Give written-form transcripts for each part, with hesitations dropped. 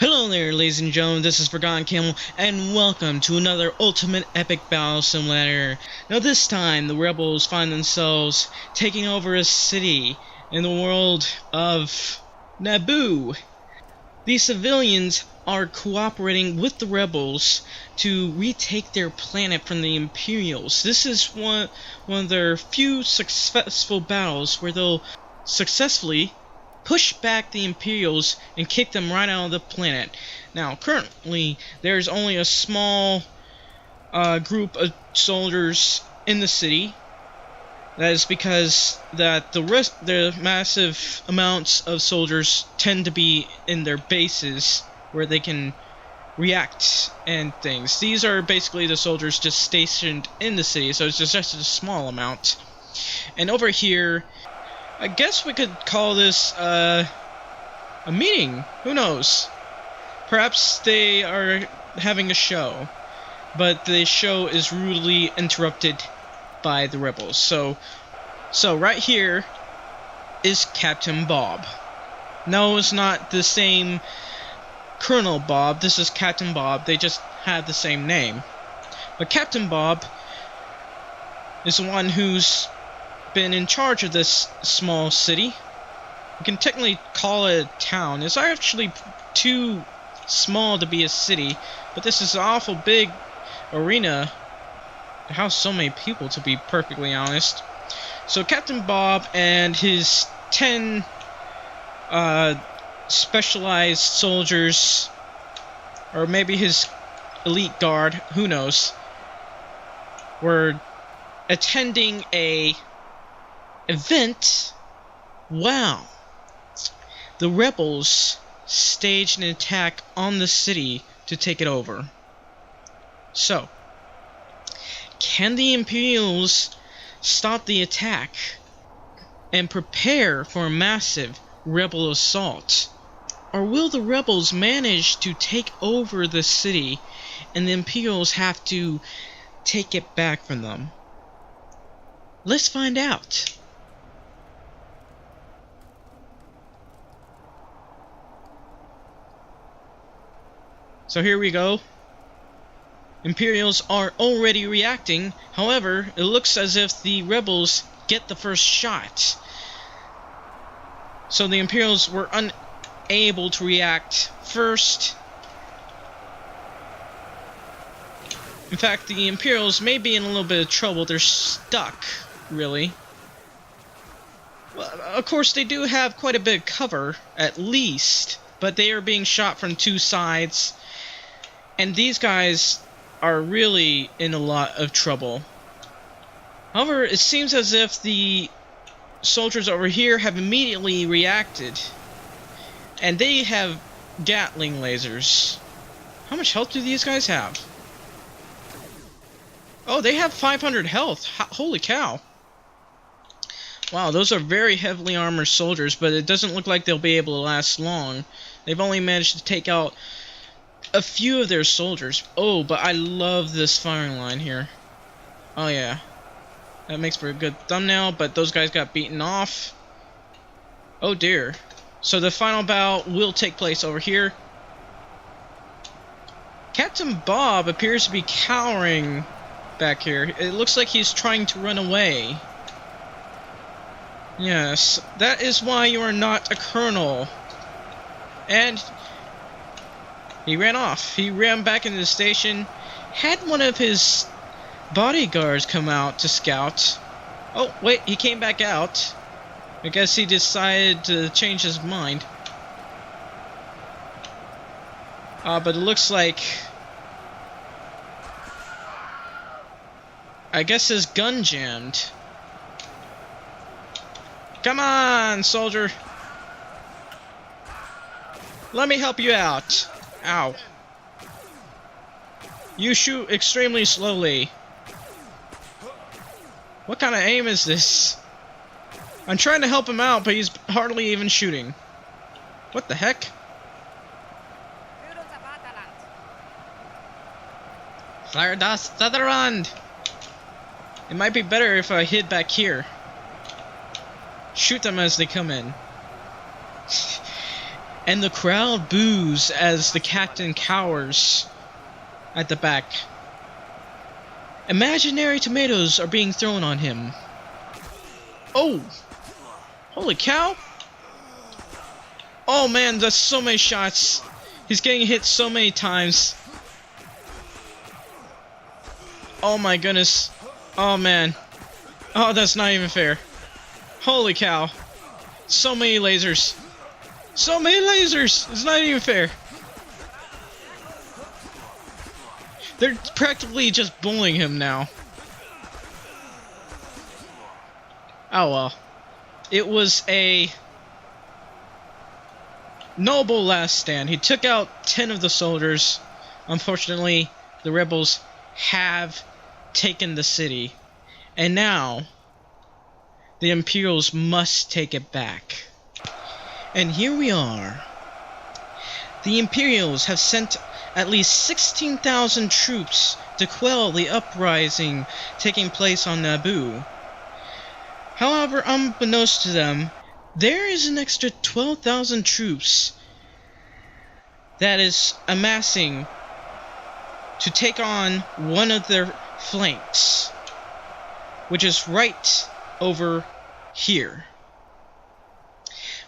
Hello there, ladies and gentlemen, this is Forgotten Camel, and welcome to another Ultimate Epic Battle Simulator. Now this time, the rebels find themselves taking over a city in the world of Naboo. These civilians are cooperating with the rebels to retake their planet from the Imperials. This is one of their few successful battles where they'll successfully push back the Imperials and kick them right out of the planet. Now, currently, there's only a small group of soldiers in the city. That is because the massive amounts of soldiers tend to be in their bases where they can react and things. These are basically the soldiers just stationed in the city, so it's just a small amount. And over here, I guess we could call this a meeting. Who knows? Perhaps they are having a show, but the show is rudely interrupted by the rebels. So right here is Captain Bob. No, it's not the same Colonel Bob. This is Captain Bob. They just have the same name. But Captain Bob is the one who's been in charge of this small city. You can technically call it a town. It's actually too small to be a city, but this is an awful big arena to house so many people, to be perfectly honest. So Captain Bob and his 10 specialized soldiers, or maybe his elite guard, who knows, were attending a event. Wow. The rebels staged an attack on the city to take it over. So, can the Imperials stop the attack and prepare for a massive rebel assault? Or will the rebels manage to take over the city and the Imperials have to take it back from them? Let's find out. So here we go. Imperials are already reacting. However, it looks as if the rebels get the first shot. So the Imperials were unable to react first. In fact, the Imperials may be in a little bit of trouble. They're stuck, really. Well, of course, they do have quite a bit of cover, at least. But they are being shot from two sides. And these guys are really in a lot of trouble. However, it seems as if the soldiers over here have immediately reacted. And they have Gatling lasers. How much health do these guys have? Oh, they have 500 health. Holy cow. Wow, those are very heavily armored soldiers, but it doesn't look like they'll be able to last long. They've only managed to take out a few of their soldiers. Oh, but I love this firing line here. Oh yeah, that makes for a good thumbnail, but those guys got beaten off. Oh dear. So the final battle will take place over here. Captain Bob appears to be cowering back here. It looks like he's trying to run away. Yes, that is why you are not a colonel. And he ran off. He ran back into the station. Had one of his bodyguards come out to scout. Oh, wait, he came back out. I guess he decided to change his mind. But it looks like, I guess his gun jammed. Come on, soldier. Let me help you out. Ow. You shoot extremely slowly. What kind of aim is this? I'm trying to help him out, but he's hardly even shooting. What the heck? Fire das Sutherland! It might be better if I hid back here. Shoot them as they come in. And the crowd boos as the captain cowers at the back. Imaginary tomatoes are being thrown on him. Oh! Holy cow! Oh man, that's so many shots. He's getting hit so many times. Oh my goodness. Oh man. Oh, that's not even fair. Holy cow. So many lasers. So many lasers! It's not even fair. They're practically just bullying him now. Oh well. It was a noble last stand. He took out 10 of the soldiers. Unfortunately, the rebels have taken the city. And now, the Imperials must take it back. And here we are. The Imperials have sent at least 16,000 troops to quell the uprising taking place on Naboo. However, unbeknownst to them, there is an extra 12,000 troops that is amassing to take on one of their flanks, which is right over here.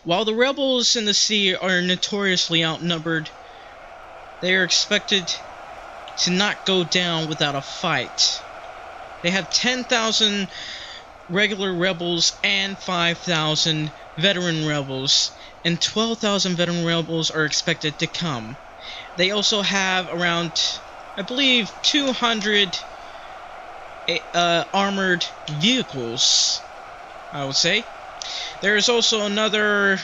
While the rebels in the sea are notoriously outnumbered, they are expected to not go down without a fight. They have 10,000 regular rebels and 5,000 veteran rebels, and 12,000 veteran rebels are expected to come. They also have around, I believe, 200 armored vehicles, I would say. There is also another,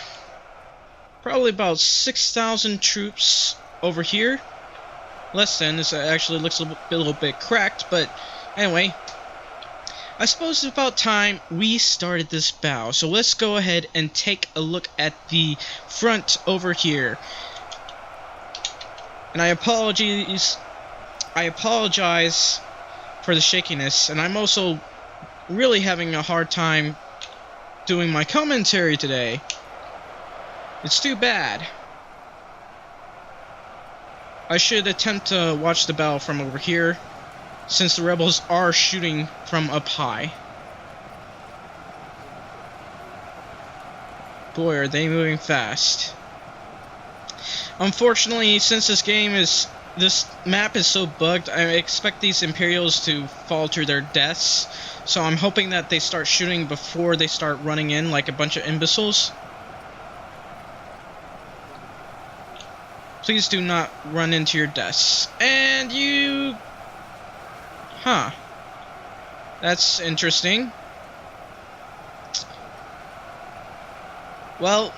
probably about 6,000 troops over here. Less than, this actually looks a little bit cracked, but anyway. I suppose it's about time we started this battle, so let's go ahead and take a look at the front over here. And I apologize for the shakiness, and I'm also really having a hard time doing my commentary today. It's too bad. I should attempt to watch the battle from over here, since the rebels are shooting from up high. Boy, are they moving fast. Unfortunately, since this map is so bugged, I expect these Imperials to fall to their deaths. So I'm hoping that they start shooting before they start running in like a bunch of imbeciles. Please do not run into your deaths. And you... Huh. That's interesting. Well,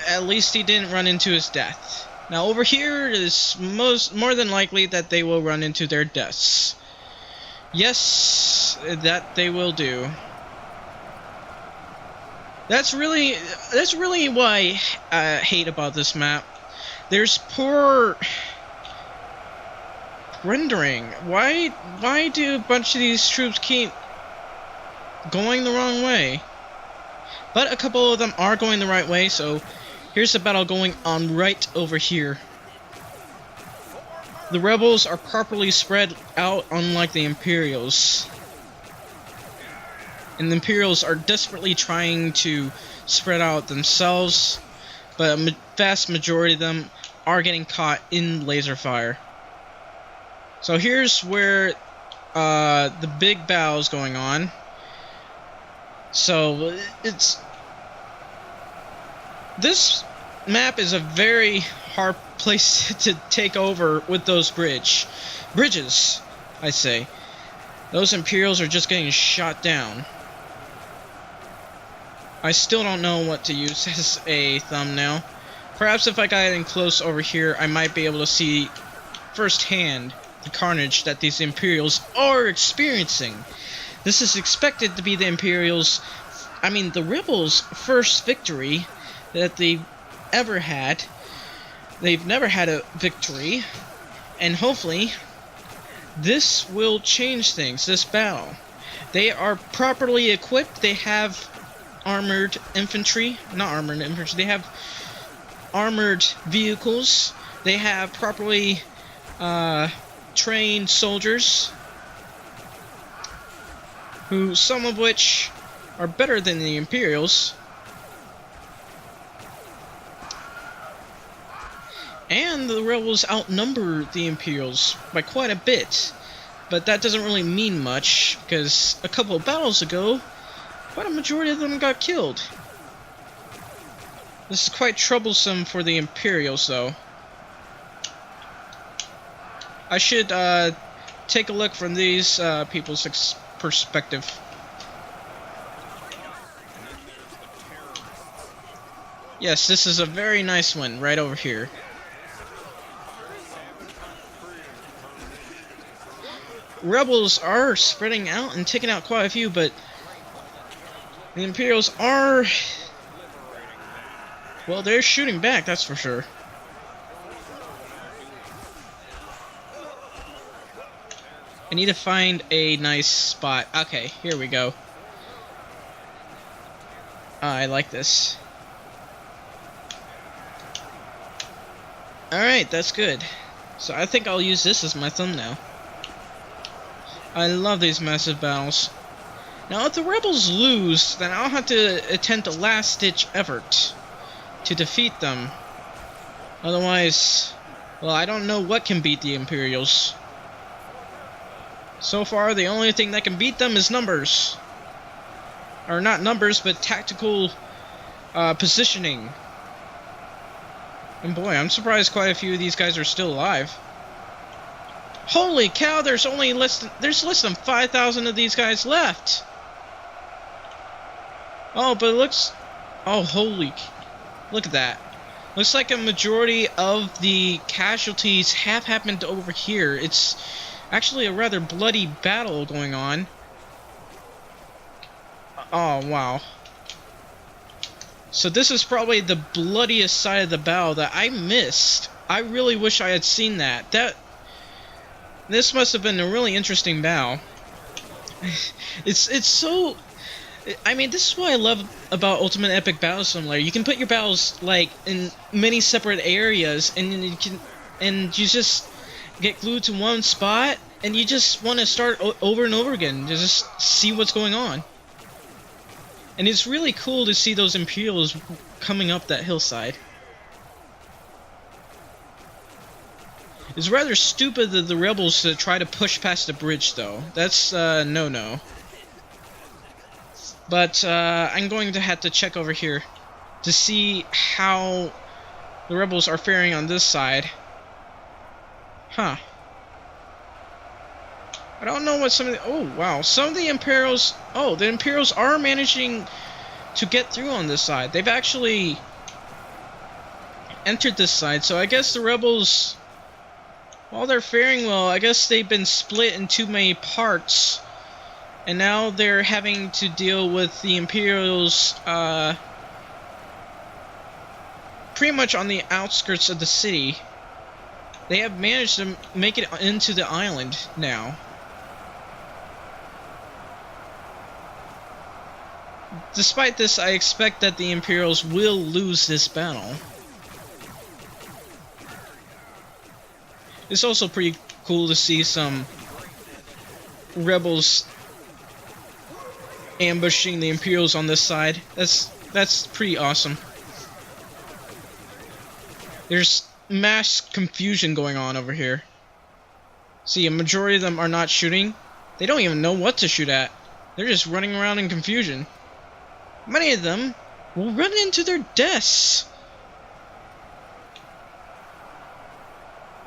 at least he didn't run into his death. Now over here it is more than likely that they will run into their deaths. Yes, that they will do. That's really what I hate about this map. There's poor rendering. Why do a bunch of these troops keep going the wrong way? But a couple of them are going the right way, so here's the battle going on right over here. The rebels are properly spread out, unlike the Imperials. And the Imperials are desperately trying to spread out themselves, but a vast majority of them are getting caught in laser fire. So here's where the big battle is going on. So this map is a very hard place to take over with those bridges, I say. Those Imperials are just getting shot down. I still don't know what to use as a thumbnail. Perhaps if I got in close over here, I might be able to see firsthand the carnage that these Imperials are experiencing. This is expected to be the the rebels' first victory that they've ever had. They've never had a victory, and hopefully this will change things, this battle. They are properly equipped. They have armored infantry, not armored infantry, they have armored vehicles. They have properly trained soldiers, who some of which are better than the Imperials. And the rebels outnumber the Imperials by quite a bit. But that doesn't really mean much, because a couple of battles ago, quite a majority of them got killed. This is quite troublesome for the Imperials, though. I should take a look from these people's perspective. Yes, this is a very nice one right over here. Rebels are spreading out and taking out quite a few, but the Imperials are... well, they're shooting back, that's for sure. I need to find a nice spot. Okay, here we go. I like this. Alright, that's good. So I think I'll use this as my thumbnail. I love these massive battles. Now, if the rebels lose, then I'll have to attempt a last-ditch effort to defeat them. Otherwise, well, I don't know what can beat the Imperials. So far, the only thing that can beat them is numbers. Or not numbers, but tactical positioning. And boy, I'm surprised quite a few of these guys are still alive. Holy cow, there's less than 5,000 of these guys left. Oh, but it looks... oh, look at that. Looks like a majority of the casualties have happened over here. It's actually a rather bloody battle going on. Oh, wow. So this is probably the bloodiest side of the battle that I missed. I really wish I had seen that. This must have been a really interesting battle. It's so... I mean, this is what I love about Ultimate Epic Battle Simulator. You can put your battles, like, in many separate areas, and you just get glued to one spot, and you just want to start over and over again to just see what's going on. And it's really cool to see those Imperials coming up that hillside. It's rather stupid of the rebels to try to push past the bridge, though. That's no-no. But I'm going to have to check over here to see how the rebels are faring on this side. Huh. I don't know what some of the... oh, wow. Some of the Imperials... oh, the Imperials are managing to get through on this side. They've actually entered this side, so I guess the rebels... while they're faring well, I guess they've been split in too many parts, and now they're having to deal with the Imperials pretty much on the outskirts of the city. They have managed to make it into the island now. Despite this, I expect that the Imperials will lose this battle. It's also pretty cool to see some rebels ambushing the Imperials on this side. That's pretty awesome. There's mass confusion going on over here. See, a majority of them are not shooting. They don't even know what to shoot at. They're just running around in confusion. Many of them will run into their deaths.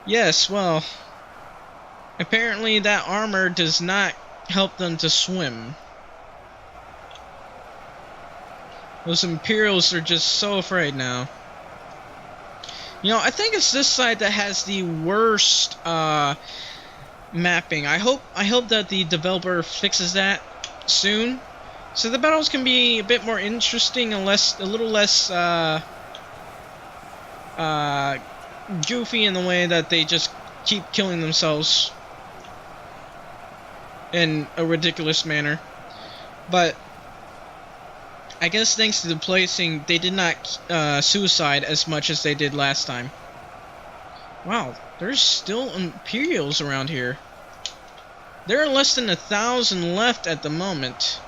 Yes, well, apparently that armor does not help them to swim. Those Imperials are just so afraid now. You know, I think it's this side that has the worst mapping. I hope that the developer fixes that soon, so the battles can be a bit more interesting and a little less goofy in the way that they just keep killing themselves in a ridiculous manner. But I guess thanks to the placing, they did not suicide as much as they did last time. Wow, there's still Imperials around here. There are less than 1,000 left at the moment.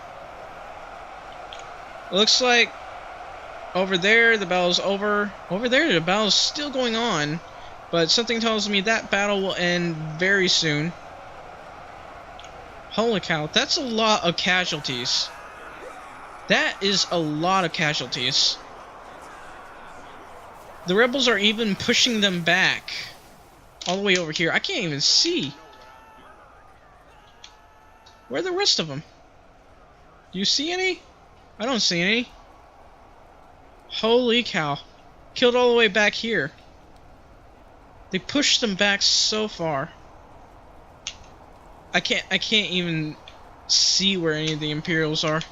Looks like over there the battle's over. Over there the battle's still going on, but something tells me that battle will end very soon. Holy cow, that's a lot of casualties. That is a lot of casualties. The rebels are even pushing them back. All the way over here. I can't even see. Where are the rest of them? Do you see any? I don't see any. Holy cow. Killed all the way back here. They pushed them back so far. I can't even see where any of the Imperials are.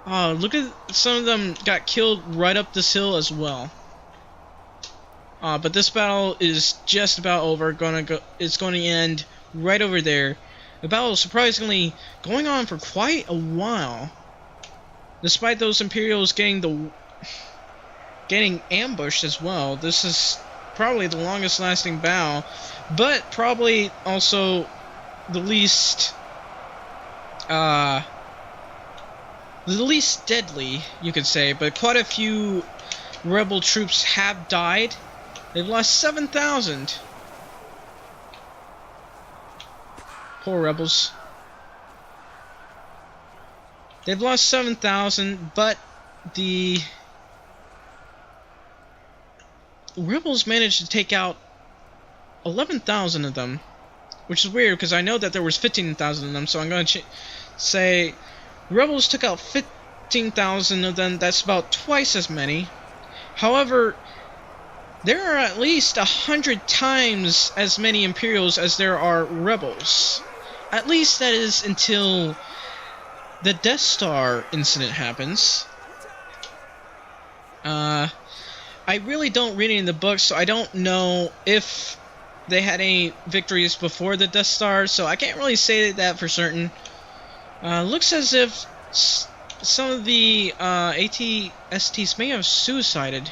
Oh, look at some of them got killed right up this hill as well. But this battle is just about over. It's going to end right over there. The battle is surprisingly going on for quite a while, despite those Imperials getting ambushed as well. This is probably the longest lasting battle, but probably also the least deadly, you could say. But quite a few rebel troops have died. They've lost 7,000. Poor rebels. They've lost 7,000, but the rebels managed to take out 11,000 of them, which is weird because I know that there was 15,000 of them. So I'm going to say rebels took out 15,000 of them. That's about twice as many. However, there are at least 100 times as many Imperials as there are rebels. At least that is until the Death Star incident happens. I really don't read any of the books, so I don't know if they had any victories before the Death Star, so I can't really say that for certain. Looks as if some of the AT-STs may have suicided,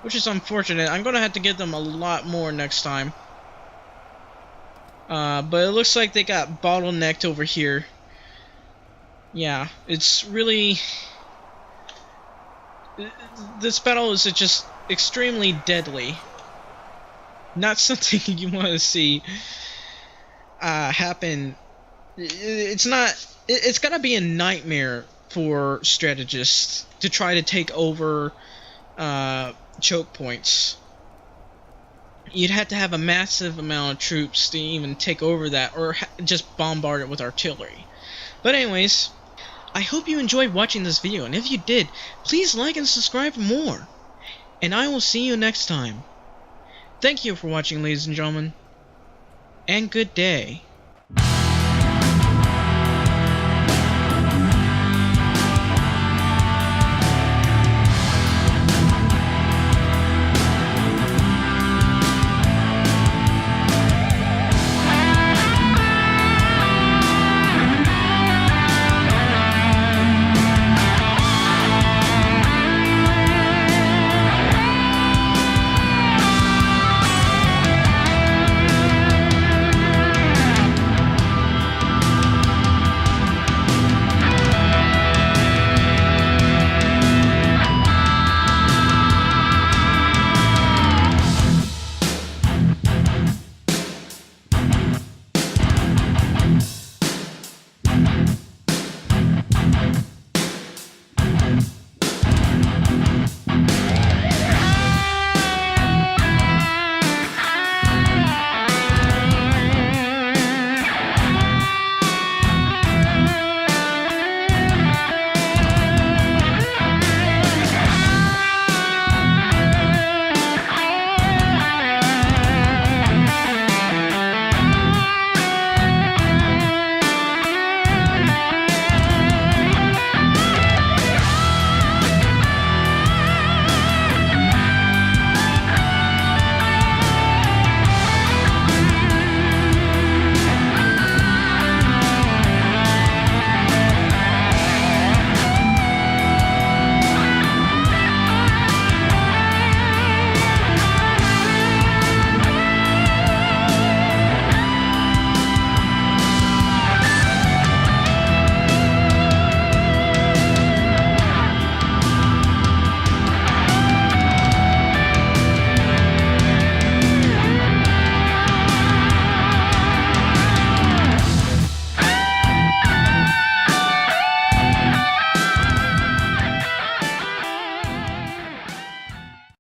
which is unfortunate. I'm going to have to give them a lot more next time. But it looks like they got bottlenecked over here. Yeah, it's really... This battle is just extremely deadly. Not something you want to see happen. It's not... It's gotta be a nightmare for strategists to try to take over choke points. You'd have to have a massive amount of troops to even take over that, or just bombard it with artillery. But anyways, I hope you enjoyed watching this video, and if you did, please like and subscribe for more. And I will see you next time. Thank you for watching, ladies and gentlemen, and good day.